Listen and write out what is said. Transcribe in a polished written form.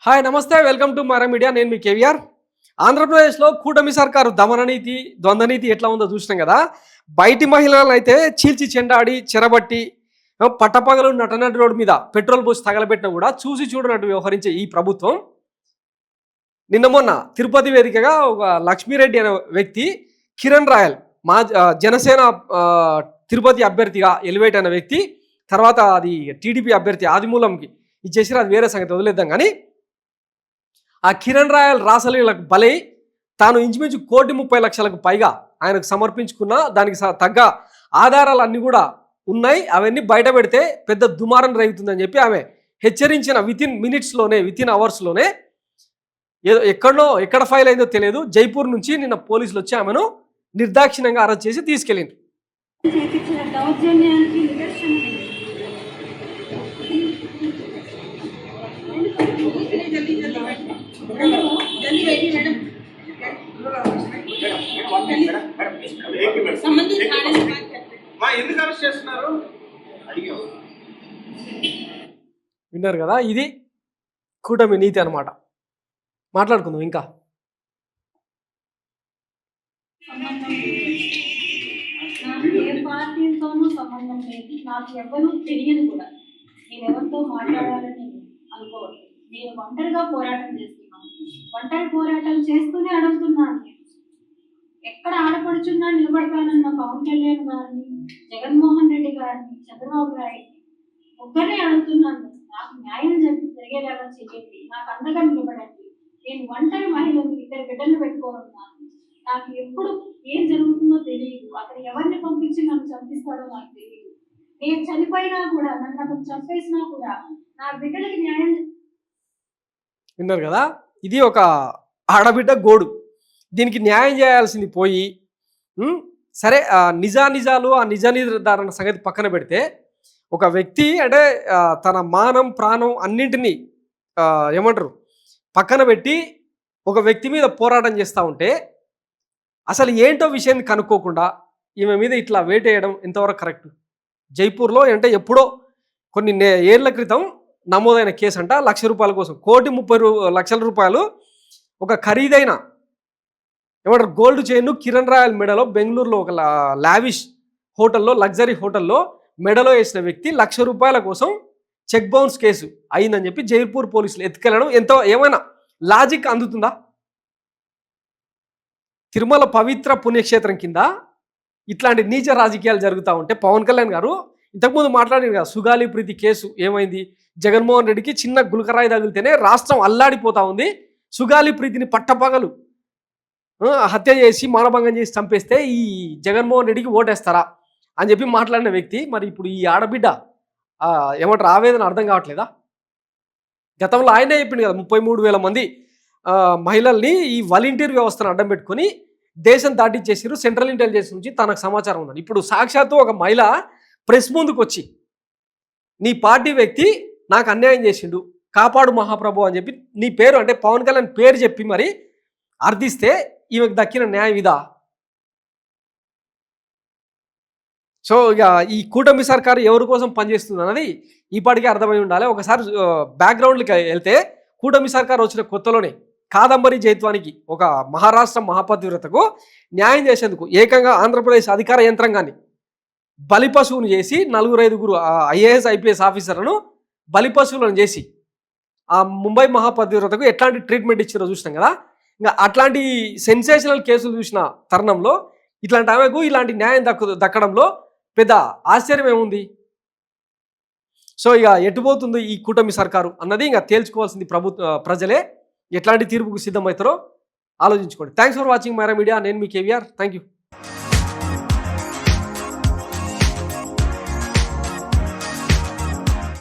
Hi నమస్తే welcome to Mara media. నేను మీ కేవీఆర్. ఆంధ్రప్రదేశ్లో కూటమి సర్కారు దమననీతి ద్వంద్వనీతి ఎట్లా ఉందో చూసినాం కదా. బయటి మహిళలను అయితే చీల్చి చెండాడి చెరబట్టి పట్టపగలు నటనటి రోడ్డు మీద పెట్రోల్ పోసి తగలబెట్టినా కూడా చూసి చూడనట్టు వ్యవహరించే ఈ ప్రభుత్వం నిన్న మొన్న తిరుపతి వేదికగా ఒక లక్ష్మీరెడ్డి అనే వ్యక్తి, కిరణ్ రాయల్ మా జనసేన తిరుపతి అభ్యర్థిగా ఎలివేట్ అయిన వ్యక్తి, తర్వాత అది టీడీపీ అభ్యర్థి ఆదిమూలంకి ఇచ్చేసి అది వేరే సంగతి వదిలేద్దాం. కానీ ఆ కిరణ్ రాయల్ రాసలీలకు బలై తాను ఇంచుమించు 1,30,00,000కు పైగా ఆయనకు సమర్పించుకున్న దానికి తగ్గ ఆధారాలు అన్నీ కూడా ఉన్నాయి. అవన్నీ బయట పెడితే పెద్ద దుమారం రేగుతుందని చెప్పి ఆమె హెచ్చరించిన వితిన్ మినిట్స్లోనే, వితిన్ అవర్స్లోనే ఎక్కడ ఫైల్ అయిందో తెలియదు, జైపూర్ నుంచి నిన్న పోలీసులు వచ్చి ఆమెను నిర్దాక్షిణ్యంగా అరెస్ట్ చేసి తీసుకెళ్ళిండ్రు. విన్నారు కదా, ఇది కూటమి నీతి అన్నమాట. మాట్లాడుకుందాం ఇంకా. ఏ పార్టీతోనూ సంబంధం లేదు, నాకు ఎవరు తెలియదు కూడా. నేను ఎవరితో మాట్లాడాలని అనుకోవట్లేదు. నేను ఒంటరిగా పోరాటం చేస్తున్నాను. ఒంటరి పోరాటం చేస్తూనే అడుగుతున్నాను. ఎక్కడ ఆడపడుచున్నా నిలబడతానన్న పవన్ కళ్యాణ్ గారిని, జగన్మోహన్ రెడ్డి గారిని, చంద్రబాబు నాయుడిని ఒక్కరే అడుగుతున్నాను. నాకు న్యాయం జరిగేలాగా చేయండి, నాకు అండగా నిలబడండి. నేను ఒంటరి మహిళలు, 2 బిడ్డలు పెట్టుకోనున్నాను. నాకు ఎప్పుడు ఏం జరుగుతుందో తెలియదు. అక్కడ ఎవరిని పంపించి నన్ను చంపిస్తాడో నాకు తెలియదు. నేను చనిపోయినా కూడా, నన్ను అతను చంపేసినా కూడా నా బిడ్డలకి న్యాయం. విన్నారు కదా, ఇది ఒక ఆడబిడ్డ గోడు. దీనికి న్యాయం చేయాల్సింది పోయి సరే నిజాలు ఆ నిజ నిర్ధారణ సంగతి పక్కన పెడితే, ఒక వ్యక్తి అంటే తన మానం ప్రాణం అన్నింటినీ ఏమంటారు పక్కన పెట్టి ఒక వ్యక్తి మీద పోరాటం చేస్తూ ఉంటే అసలు ఏంటో విషయాన్ని కనుక్కోకుండా ఈమె మీద ఇట్లా వేటేయడం ఎంతవరకు కరెక్ట్? జైపూర్లో అంటే ఎప్పుడో కొన్ని ఏళ్ల క్రితం నమోదైన కేసు అంట. ₹1,00,000 కోసం, ₹1,30,00,000 ఒక ఖరీదైన ఏమంటారు గోల్డ్ చైన్ కిరణ్ రాయల్ మెడలో బెంగళూరులో ఒక లావిష్ హోటల్లో, లగ్జరీ హోటల్లో మెడలో వేసిన వ్యక్తి ₹1,00,000 కోసం చెక్ బౌన్స్ కేసు అయిందని చెప్పి జైపూర్ పోలీసులు ఎత్తుకెళ్ళడం ఏమైనా లాజిక్ అందుతుందా? తిరుమల పవిత్ర పుణ్యక్షేత్రం కింద ఇట్లాంటి నీచ రాజకీయాలు జరుగుతూ ఉంటే పవన్ కళ్యాణ్ గారు ఇంతకుముందు మాట్లాడారు కదా, సుగాలి ప్రీతి కేసు ఏమైంది? జగన్మోహన్ రెడ్డికి చిన్న గులకరాయి తగిలితేనే రాష్ట్రం అల్లాడిపోతా ఉంది. సుగాలి ప్రీతిని పట్టపగలు హత్య చేసి మానభంగం చేసి చంపేస్తే ఈ జగన్మోహన్ రెడ్డికి ఓటేస్తారా అని చెప్పి మాట్లాడిన వ్యక్తి, మరి ఇప్పుడు ఈ ఆడబిడ్డ ఏమంటారు ఆవేదన అర్థం కావట్లేదా? గతంలో ఆయనే చెప్పింది కదా, 33,000 మంది మహిళల్ని ఈ వాలంటీర్ వ్యవస్థను అడ్డం పెట్టుకొని దేశం దాటిచ్చేసారు, సెంట్రల్ ఇంటెలిజెన్స్ నుంచి తనకు సమాచారం ఉందని. ఇప్పుడు సాక్షాత్తు ఒక మహిళ ప్రెస్ ముందుకు వచ్చి నీ పార్టీ వ్యక్తి నాకు అన్యాయం చేసిండు, కాపాడు మహాప్రభు అని చెప్పి నీ పేరు అంటే పవన్ కళ్యాణ్ పేరు చెప్పి మరి అర్థిస్తే ఈమెకు దక్కిన న్యాయం ఇదా? సో ఇక ఈ కూటమి సర్కారు ఎవరి కోసం పనిచేస్తుంది అన్నది ఇప్పటికే అర్థమై ఉండాలి. ఒకసారి బ్యాక్గ్రౌండ్కి వెళ్తే, కూటమి సర్కారు వచ్చిన కొత్తలోనే కాదంబరి జైత్వానికి, ఒక మహారాష్ట్ర మహాపతివ్రతకు న్యాయం చేసేందుకు ఏకంగా ఆంధ్రప్రదేశ్ అధికార యంత్రాంగాన్ని బలిపశువును చేసి 4-5 IAS IPS ఆఫీసర్లను బలిపశువులను చేసి ఆ ముంబై మహాపతివ్రతకు ఎట్లాంటి ట్రీట్మెంట్ ఇచ్చారో చూసినాం కదా. ఇంకా అట్లాంటి సెన్సేషనల్ కేసులు చూసిన తరుణంలో ఇట్లాంటి ఆమెకు ఇలాంటి న్యాయం దక్కడంలో పెద్ద ఆశ్చర్యం ఏముంది? సో ఇక ఎటుపోతుంది ఈ కూటమి సర్కారు అన్నది ఇంకా తేల్చుకోవాల్సింది ప్రజలే. ఎట్లాంటి తీర్పుకు సిద్ధమవుతారో ఆలోచించుకోండి. Thanks for watching Mara media. నేను మీ కేవీఆర్. Thank you.